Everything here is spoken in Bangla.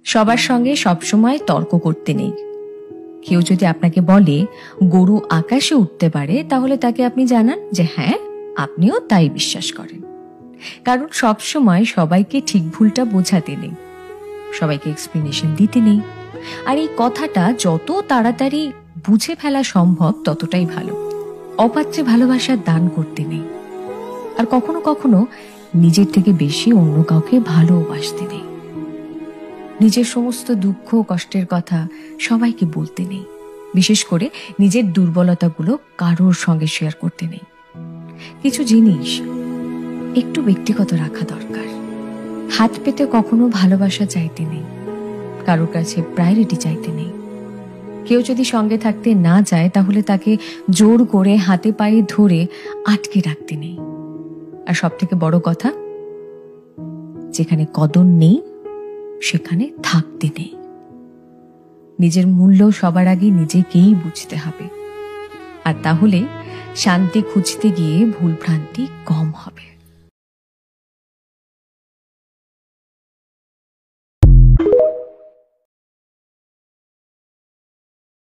সবার সঙ্গে সবসময় তর্ক করতে নেই। কেউ যদি আপনাকে বলে গরু আকাশে উঠতে পারে, তাহলে তাকে আপনি জানান যে হ্যাঁ, আপনিও তাই বিশ্বাস করেন। কারণ সবসময় সবাইকে ঠিক ভুলটা বোঝাতে নেই, সবাইকে এক্সপ্লেনেশন দিতে নেই। আর এই কথাটা যত তাড়াতাড়ি বুঝে ফেলা সম্ভব ততটাই ভালো। অপাত্রে ভালোবাসার দান করতে নেই। আর কখনো কখনো নিজের থেকে বেশি অন্য কাউকে ভালোবাসতে নেই। নিজের সমস্ত দুঃখ কষ্টের কথা সবাইকে বলতে নেই। বিশেষ করে নিজের দুর্বলতাগুলো কারোর সঙ্গে শেয়ার করতে নেই। কিছু জিনিস একটু ব্যক্তিগত রাখা দরকার। হাত পেতে কখনো ভালোবাসা চাইতে নেই, কারোর কাছে প্রায়োরিটি চাইতে নেই। কেউ যদি সঙ্গে থাকতে না চায়, তাহলে তাকে জোর করে হাতে পায়ে ধরে আটকে রাখতে নেই। আর সব থেকে বড় কথা, যেখানে কদর নেই সেখানে থাকতে নেই। নিজের মূল্য সবার আগে নিজেকেই বুঝতে হবে। আর তাহলে শান্তি খুঁজতে গিয়ে ভুলভ্রান্তি কম হবে।